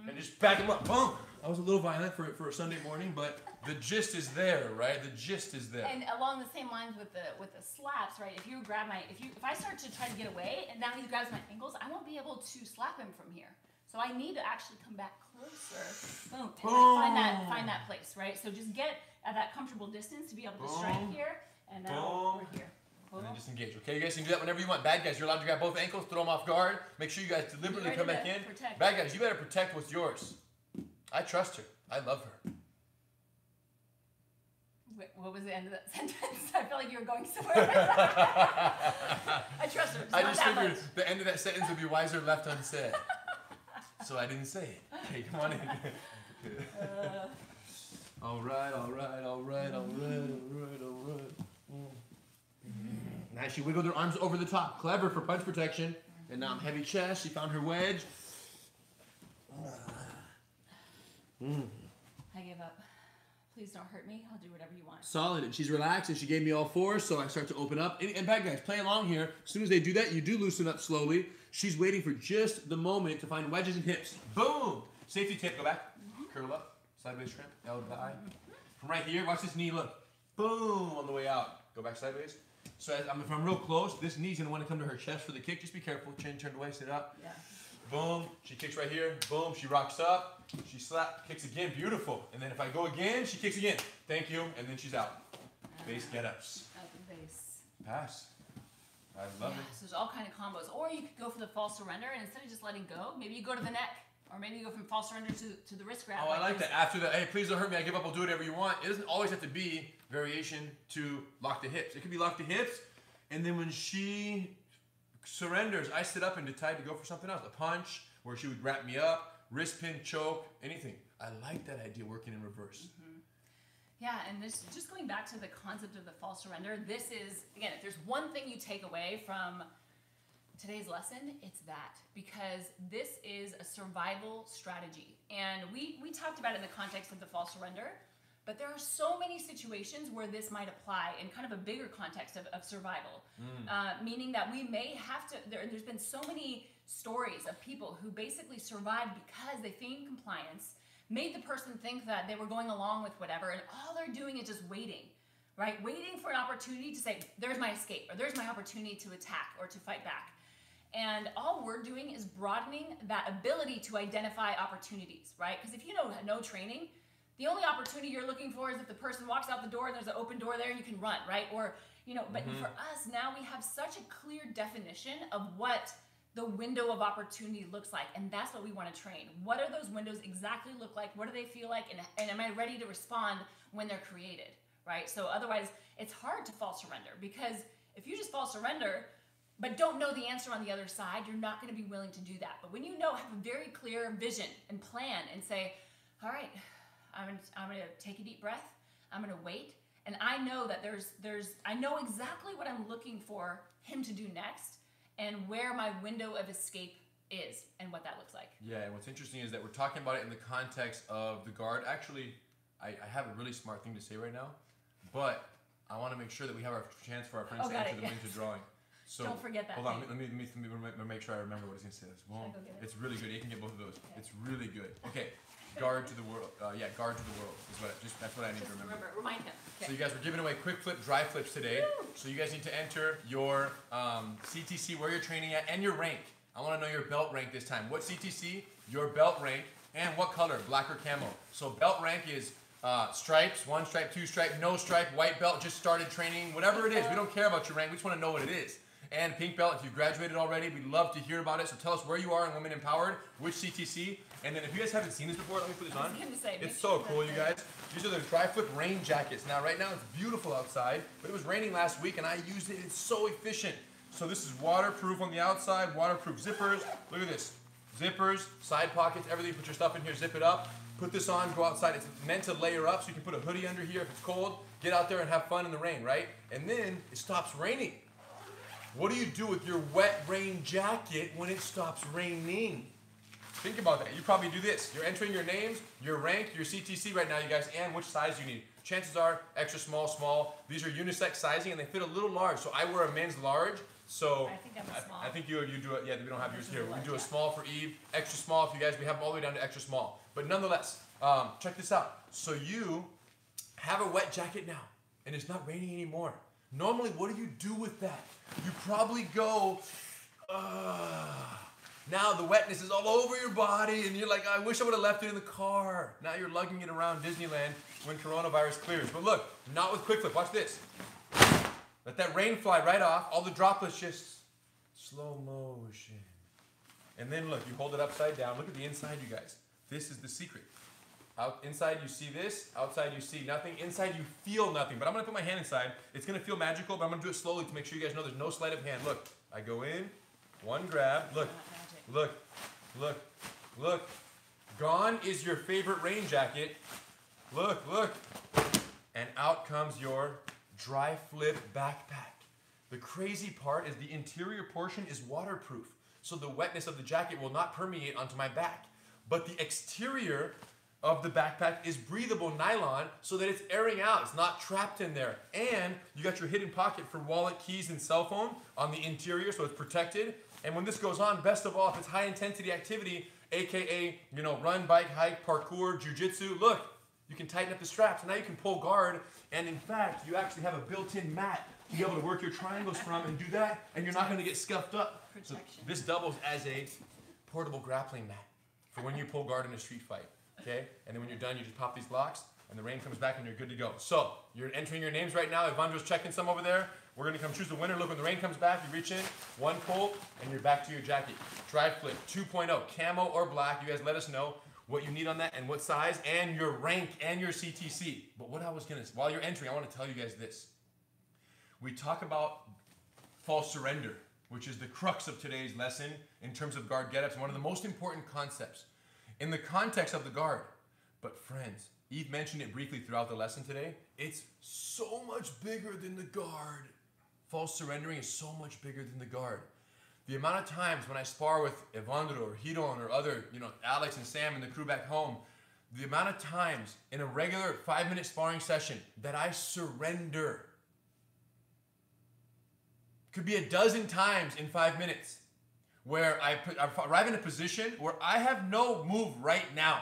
and just back him up, boom! I was a little violent for a Sunday morning, but the gist is there, right? The gist is there. And along the same lines with the slaps, right? If I start to try to get away and now he grabs my ankles, I won't be able to slap him from here. So I need to actually come back closer, boom, and like find that place, right? So just get at that comfortable distance to be able to strike here, and now we're here. And then just engage. Okay, you guys can do that whenever you want. Bad guys, you're allowed to grab both ankles, throw them off guard. Make sure you guys deliberately come back in. Protect. Bad guys, you better protect what's yours. I trust her. I love her. Wait, what was the end of that sentence? I feel like you were going somewhere. I trust her. I just figured the end of that sentence would be wiser left unsaid. So I didn't say it. Okay, come on in. All right. Now she wiggled her arms over the top. Clever for punch protection. And now I'm heavy chest. She found her wedge. I give up. Please don't hurt me. I'll do whatever you want. Solid. And she's relaxed and she gave me all 4, so I start to open up. And bad guys, play along here. As soon as they do that, you do loosen up slowly. She's waiting for just the moment to find wedges and hips. Boom! Safety tip, go back. Curl up. Sideways shrimp. Elbow to eye. From right here, watch this knee, look. Boom! On the way out. Go back sideways. So if I'm real close, this knee's going to want to come to her chest for the kick. Just be careful. Chin turned away, sit up. Yeah. Boom. She kicks right here. Boom. She rocks up. She kicks again. Beautiful. And then if I go again, she kicks again. Thank you. And then she's out. Base get-ups. Open base. Pass. I love it. So there's all kind of combos. Or you could go for the false surrender, and instead of just letting go, maybe you go to the neck. Or maybe you go from false surrender to the wrist grab. Oh, I like that. After that, hey, please don't hurt me. I give up. I'll do whatever you want. It doesn't always have to be variation to lock the hips. It could be lock the hips, and then when she surrenders, I sit up and decide to go for something else. A punch, where she would wrap me up, wrist pin, choke, anything. I like that idea working in reverse. Yeah, and this just going back to the concept of the false surrender, this is, again, if there's one thing you take away from today's lesson, it's that. Because this is a survival strategy. And we talked about it in the context of the false surrender, but there are so many situations where this might apply in kind of a bigger context of survival. Meaning that we may have to, there's been so many stories of people who basically survived because they feigned compliance, made the person think that they were going along with whatever, and all they're doing is just waiting, right? Waiting for an opportunity to say, there's my escape, or there's my opportunity to attack or to fight back. And all we're doing is broadening that ability to identify opportunities, right? Because if you know no training, the only opportunity you're looking for is if the person walks out the door and there's an open door there and you can run, right? Or, but for us now we have such a clear definition of what the window of opportunity looks like. And that's what we want to train. What are those windows exactly look like? What do they feel like? And am I ready to respond when they're created, right? So otherwise, it's hard to false surrender, because if you just false surrender, but don't know the answer on the other side, you're not going to be willing to do that. But when you know, have a very clear vision and plan and say, all right, I'm going to take a deep breath. I'm going to wait. And I know that I know exactly what I'm looking for him to do next, and where my window of escape is and what that looks like. Yeah, and what's interesting is that we're talking about it in the context of the guard. Actually, I have a really smart thing to say right now, but I want to make sure that we have our chance for our friends to enter the winter drawing. So don't forget that. Hold on, let me make sure I remember what it's going to say. Well, it's really good. You can get both of those. Okay. It's really good. Okay, guard to the world. Guard to the world is what. That's what I need to remember. Remind him. Okay. So you guys, we're giving away quick flip, dry flips today. Woo! So you guys need to enter your CTC, where you're training at, and your rank. I want to know your belt rank this time. What CTC, your belt rank, and what color, black or camo. So belt rank is stripes, 1 stripe, 2 stripe, no stripe, white belt, just started training, whatever it is. We don't care about your rank. We just want to know what it is. And pink belt, if you graduated already, we'd love to hear about it. So tell us where you are in Women Empowered, which CTC. And then if you guys haven't seen this before, let me put this on. It's so cool, you guys. These are the dry flip rain jackets. Now, right now, it's beautiful outside, but it was raining last week, and I used it. It's so efficient. So this is waterproof on the outside, waterproof zippers. Look at this. Zippers, side pockets, everything. Put your stuff in here, zip it up. Put this on, go outside. It's meant to layer up, so you can put a hoodie under here if it's cold. Get out there and have fun in the rain, right? And then it stops raining. What do you do with your wet rain jacket when it stops raining? Think about that. You probably do this. You're entering your names, your rank, your CTC right now, you guys, and which size you need. Chances are extra small, small. These are unisex sizing, and they fit a little large. So I wear a men's large. So I think I'm a small. I think you do it. Yeah, we don't have yours here. We can do a small for Eve, extra small for you guys. We have them all the way down to extra small. But nonetheless, check this out. So you have a wet jacket now, and it's not raining anymore. Normally, what do you do with that? You probably go, now the wetness is all over your body, and you're like, I wish I would have left it in the car. Now you're lugging it around Disneyland when coronavirus clears. But look, not with quick flip. Watch this. Let that rain fly right off. All the droplets just slow motion. And then look, you hold it upside down. Look at the inside, you guys. This is the secret. Inside you see this, outside you see nothing. Inside you feel nothing. But I'm going to put my hand inside. It's going to feel magical, but I'm going to do it slowly to make sure you guys know there's no sleight of hand. Look, I go in, one grab. Look, look, look, look. Gone is your favorite rain jacket. Look, look. And out comes your dry flip backpack. The crazy part is the interior portion is waterproof, so the wetness of the jacket will not permeate onto my back. But the exterior of the backpack is breathable nylon so that it's airing out. It's not trapped in there. And you got your hidden pocket for wallet, keys, and cell phone on the interior, so it's protected. And when this goes on, best of all, if it's high intensity activity, aka, run, bike, hike, parkour, jiu-jitsu, look, you can tighten up the straps. Now you can pull guard, and in fact, you actually have a built-in mat to be able to work your triangles from and do that, and you're not going to get scuffed up. So this doubles as a portable grappling mat for when you pull guard in a street fight. Okay, and then when you're done, you just pop these locks, and the rain comes back, and you're good to go. So you're entering your names right now. Evandro's checking some over there. We're gonna come choose the winner. Look, when the rain comes back, you reach in, one pull, and you're back to your jacket. Dry flip 2.0, camo or black. You guys let us know what you need on that and what size, and your rank and your CTC. But what I was gonna, while you're entering, I want to tell you guys this. We talk about false surrender, which is the crux of today's lesson in terms of guard get-ups, and one of the most important concepts in the context of the guard. But friends, Eve mentioned it briefly throughout the lesson today. It's so much bigger than the guard. False surrendering is so much bigger than the guard. The amount of times when I spar with Evandro or Hidon or other, Alex and Sam and the crew back home, the amount of times in a regular 5-minute sparring session that I surrender could be a dozen times in 5 minutes, where I arrive in a position where I have no move right now.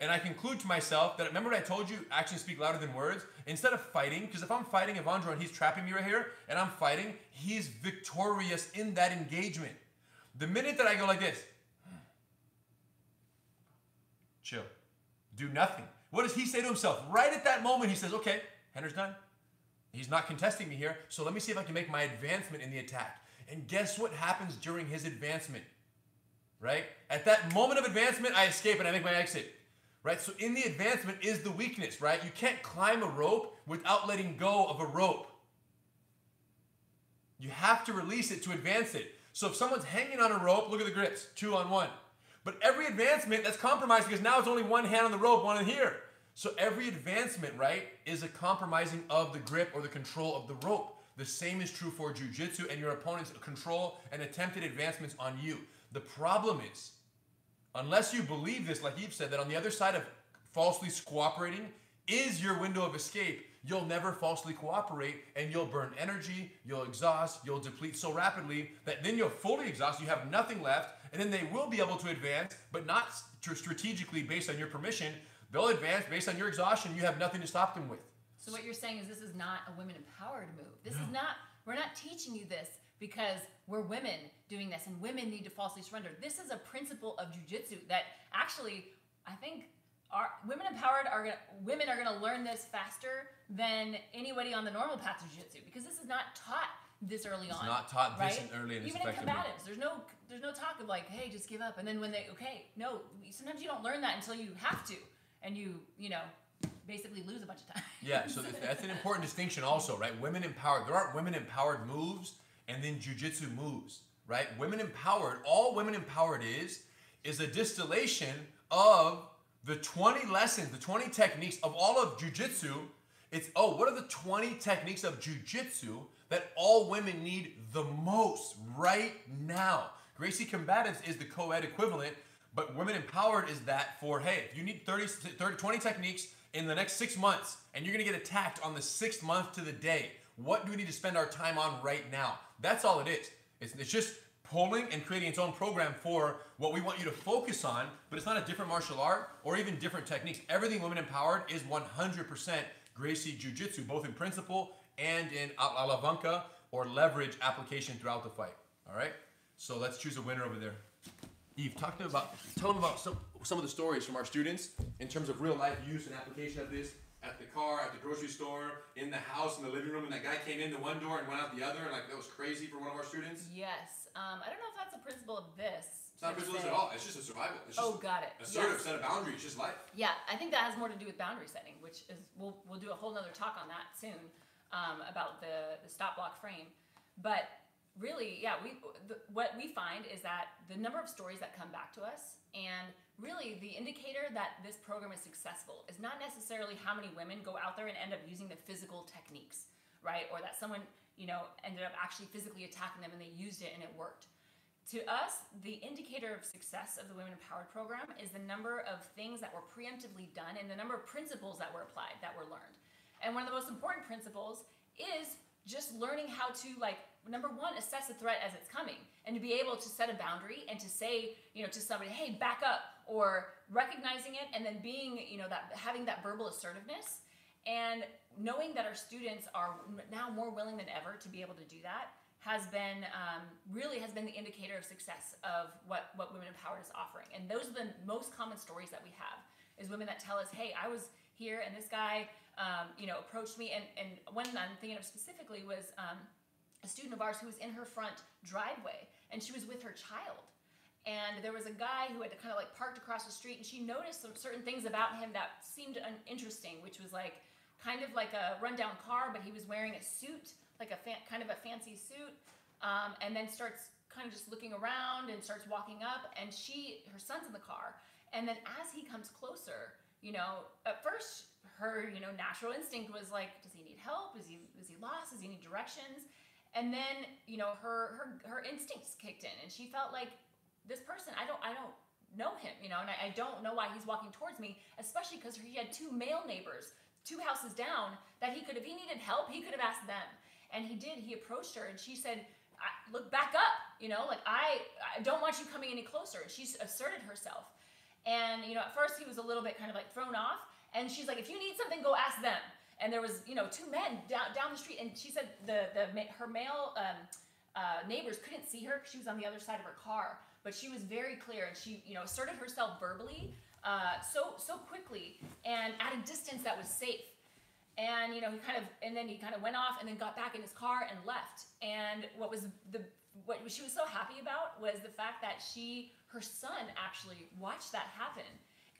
And I conclude to myself that, remember what I told you, actions speak louder than words? Instead of fighting, because if I'm fighting Evandro and he's trapping me right here, and I'm fighting, he's victorious in that engagement. The minute that I go like this, chill, do nothing. What does he say to himself? Right at that moment, he says, okay, Hender's done. He's not contesting me here, so let me see if I can make my advancement in the attack. And guess what happens during his advancement? Right? At that moment of advancement, I escape and I make my exit. Right? So in the advancement is the weakness, right? You can't climb a rope without letting go of a rope. You have to release it to advance it. So if someone's hanging on a rope, look at the grips, 2 on 1. But every advancement, that's compromised because now it's only one hand on the rope, one in here. So every advancement, right, is a compromising of the grip or the control of the rope. The same is true for jiu-jitsu and your opponent's control and attempted advancements on you. The problem is, unless you believe this, like Yves said, that on the other side of falsely cooperating is your window of escape, you'll never falsely cooperate and you'll burn energy, you'll exhaust, you'll deplete so rapidly that then you'll fully exhaust, you have nothing left, and then they will be able to advance, but not strategically based on your permission. They'll advance based on your exhaustion. You have nothing to stop them with. So what you're saying is this is not a women empowered move. This is not, we're not teaching you this because we're women doing this and women need to falsely surrender. This is a principle of jiu-jitsu that actually, I think, women are gonna learn this faster than anybody on the normal path to jiu-jitsu because this is not taught this early on. It's not taught this right? early in this Even in effective combatives, there's no talk of like, hey, just give up. And then when no, sometimes you don't learn that until you have to, and you know, basically lose a bunch of time. Yeah, so that's an important distinction also, right? Women empowered. There aren't women empowered moves and then jiu-jitsu moves, right? Women empowered, all women empowered is a distillation of the 20 lessons, the 20 techniques of all of jiu-jitsu. It's, what are the 20 techniques of jiu-jitsu that all women need the most right now? Gracie Combatives is the co-ed equivalent, but Women Empowered is that for, hey, if you need 20 techniques in the next 6 months, and you're gonna get attacked on the 6th month to the day, what do we need to spend our time on right now? That's all it is. It's just pulling and creating its own program for what we want you to focus on, but it's not a different martial art or even different techniques. Everything Women Empowered is 100% Gracie Jiu-Jitsu, both in principle and in alavanca or leverage application throughout the fight. All right? So let's choose a winner over there. Yves, tell them about some of the stories from our students in terms of real life use and application of this at the car, at the grocery store, in the house, in the living room, and that guy came in the one door and went out the other, and like that was crazy for one of our students. Yes. I don't know if that's a principle of this. It's not a principle at all. It's just a survival. It's just got it. Assertive set of boundaries. It's just life. Yeah, I think that has more to do with boundary setting, which is we'll do a whole nother talk on that soon about the stop block frame. But really, yeah, what we find is that the number of stories that come back to us, and really the indicator that this program is successful is not necessarily how many women go out there and end up using the physical techniques, right? Or that someone, ended up actually physically attacking them and they used it and it worked. To us, the indicator of success of the Women Empowered program is the number of things that were preemptively done and the number of principles that were applied, that were learned. And one of the most important principles is just learning how to, number one, assess a threat as it's coming, and to be able to set a boundary and to say, to somebody, hey, back up, or recognizing it, and then being, having that verbal assertiveness, and knowing that our students are now more willing than ever to be able to do that has been the indicator of success of what Women Empowered is offering. And those are the most common stories that we have, is women that tell us, hey, I was here and this guy, approached me, and one I'm thinking of specifically was a student of ours who was in her front driveway, and she was with her child. And there was a guy who had kind of parked across the street, and she noticed some certain things about him that seemed interesting, which was kind of like a rundown car, but he was wearing a suit, kind of a fancy suit, and then starts kind of just looking around and starts walking up, and her son's in the car. And then as he comes closer, at first her, natural instinct was like, does he need help? Is he lost? Does he need directions? And then, her instincts kicked in, and she felt like, this person, I don't know him, and I don't know why he's walking towards me, especially because he had 2 male neighbors 2 houses down that if he needed help, he could have asked them. And he did. He approached her, and she said, look, back up, I don't want you coming any closer. And she asserted herself. And, at first he was a little bit kind of thrown off, and she's like, if you need something, go ask them. And there was, 2 men down the street, and she said her male neighbors couldn't see her because she was on the other side of her car, but she was very clear, and she, asserted herself verbally so quickly and at a distance that was safe. And he kind of went off and then got back in his car and left. And what was what she was so happy about was the fact that her son actually watched that happen.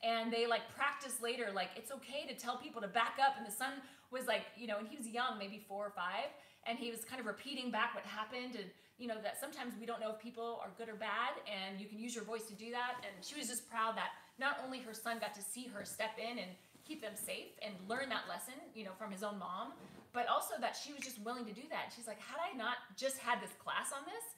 And they like practiced later, like it's okay to tell people to back up. And the son was like, you know, and he was young, maybe 4 or 5, and he was kind of repeating back what happened. And you know, that sometimes we don't know if people are good or bad, and you can use your voice to do that. And she was just proud that not only her son got to see her step in and keep them safe and learn that lesson, you know, from his own mom, but also that she was just willing to do that. And she's like, had I not just had this class on this,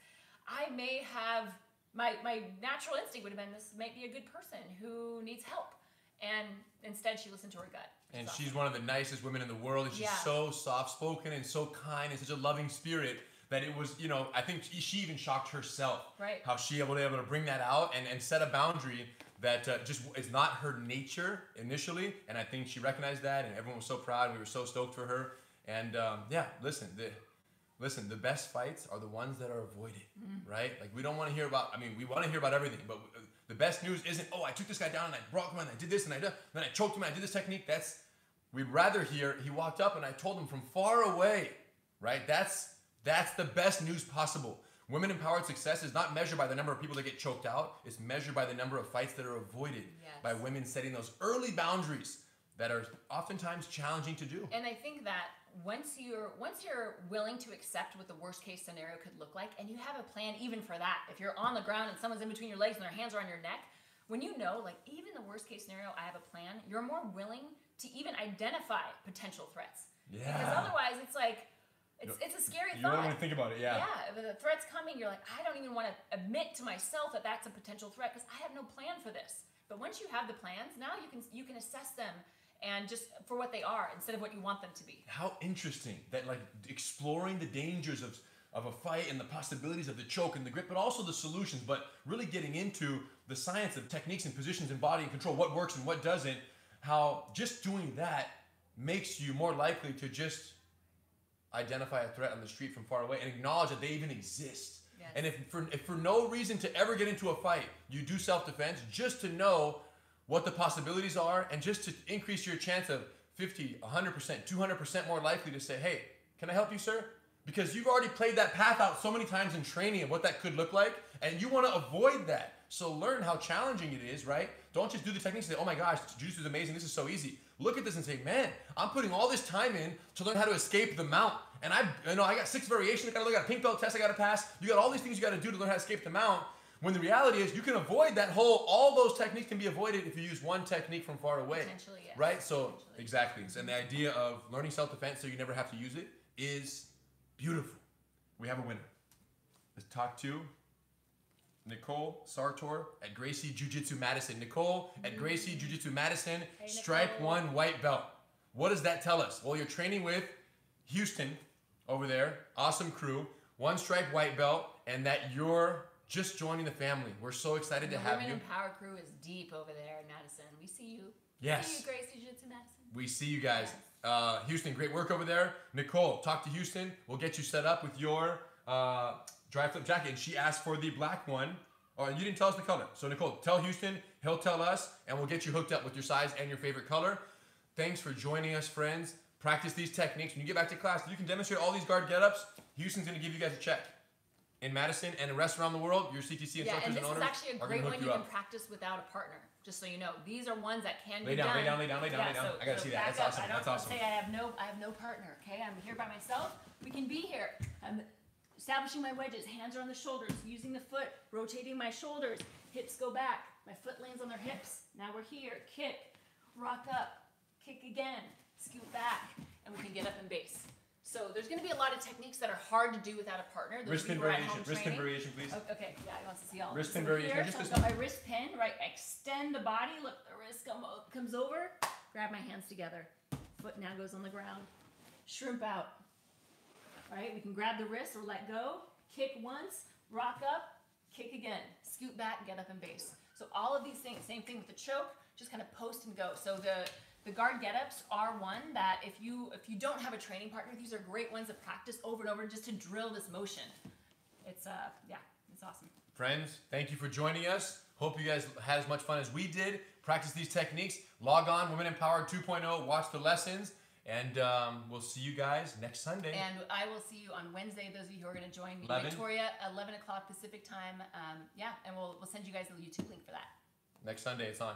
I may have, my natural instinct would have been, this might be a good person who needs help. And instead she listened to her gut. And awesome. She's one of the nicest women in the world, and she's so soft-spoken and so kind and such a loving spirit that it was, you know, I think she even shocked herself. Right. How she was able to bring that out and set a boundary that just is not her nature initially. And I think she recognized that, and everyone was so proud, and we were so stoked for her. And yeah, listen, the best fights are the ones that are avoided, right? Like we don't want to hear about, I mean, we want to hear about everything, but the best news isn't, oh, I took this guy down and I broke him and I did this and then I choked him and I did this technique. We'd rather hear, he walked up and I told him from far away, right? That's the best news possible. Women-empowered success is not measured by the number of people that get choked out. It's measured by the number of fights that are avoided by women setting those early boundaries that are oftentimes challenging to do. And I think that once you're willing to accept what the worst case scenario could look like, and you have a plan even for that, if you're on the ground and someone's in between your legs and their hands are on your neck, when you know, like, even the worst case scenario, I have a plan, you're more willing to even identify potential threats. Yeah. Because otherwise it's like, it's a scary You thought. don't want to think about it, yeah. Yeah, if the threat's coming, you're like, I don't even want to admit to myself that that's a potential threat because I have no plan for this. But once you have the plans, now you can assess them and just for what they are instead of what you want them to be. How interesting that, like, exploring the dangers of a fight and the possibilities of the choke and the grip, but also the solutions, but really getting into the science of techniques and positions and body and control, what works and what doesn't, how just doing that makes you more likely to just identify a threat on the street from far away and acknowledge that they even exist. Yes. And if for no reason to ever get into a fight, you do self-defense just to know what the possibilities are and just to increase your chance of 50, 100%, 200% more likely to say, hey, can I help you, sir? Because you've already played that path out so many times in training of what that could look like, and you want to avoid that. So learn how challenging it is, right? Don't just do the techniques and say, oh my gosh, jiu-jitsu is amazing, this is so easy. Look at this and say, man, I'm putting all this time in to learn how to escape the mount. And I got 6 variations, I got a pink belt test I got to pass. You got all these things you got to do to learn how to escape the mount. When the reality is you can avoid all those techniques can be avoided if you use one technique from far away. Potentially, yes. Right? So, Potentially. exactly. And the idea of learning self-defense so you never have to use it is beautiful. We have a winner. Let's talk to Nicole Sartor at Gracie Jiu-Jitsu Madison. Nicole at Gracie Jiu-Jitsu Madison, Hey, stripe Nicole. 1 white belt. What does that tell us? Well, you're training with Houston over there, awesome crew, 1 stripe white belt, and that you're just joining the family. We're so excited to have you. The Women in Power crew is deep over there in Madison. We see you. Yes. See you, Gracie Jiu-Jitsu Madison. We see you guys. Houston, great work over there. Nicole, talk to Houston. We'll get you set up with your dry flip jacket. And she asked for the black one. Oh, and you didn't tell us the color. So Nicole, tell Houston, he'll tell us, and we'll get you hooked up with your size and your favorite color. Thanks for joining us, friends. Practice these techniques. When you get back to class, you can demonstrate all these guard get-ups. Houston's going to give you guys a check. In Madison and in rest around the world, your CTC instructors and and this owners is actually a are great going to one hook you you can up. practice without a partner. Just so you know, these are ones that can Lay be down, done. lay down, lay down, lay down, lay down. I gotta see that. back That's awesome. I don't That's awesome. say I have no partner. Okay, I'm here by myself. We can be here. I'm establishing my wedges. Hands are on the shoulders. Using the foot, rotating my shoulders. Hips go back. My foot lands on their hips. Now we're here. Kick, rock up, kick again, scoot back, and we can get up and base. So there's going to be a lot of techniques that are hard to do without a partner. Those Wrist pin people are at variation. home Wrist pin training. variation, please. Okay, yeah, he wants to see all Wrist of pin this. So variation, here, just so this I've got my wrist pin, right? Extend the body. Look, the wrist comes over. Grab my hands together. Foot now goes on the ground. Shrimp out. All right, we can grab the wrist or let go. Kick once, rock up, kick again. Scoot back, get up and base. So all of these things, same thing with the choke, just kind of post and go. So the guard get-ups are one that if you don't have a training partner, these are great ones to practice over and over just to drill this motion. It's it's awesome. Friends, thank you for joining us. Hope you guys had as much fun as we did. Practice these techniques. Log on, Women Empowered 2.0. Watch the lessons. And we'll see you guys next Sunday. And I will see you on Wednesday, those of you who are going to join me. 11? Victoria, 11 o'clock Pacific time. And we'll send you guys the YouTube link for that. Next Sunday, it's on.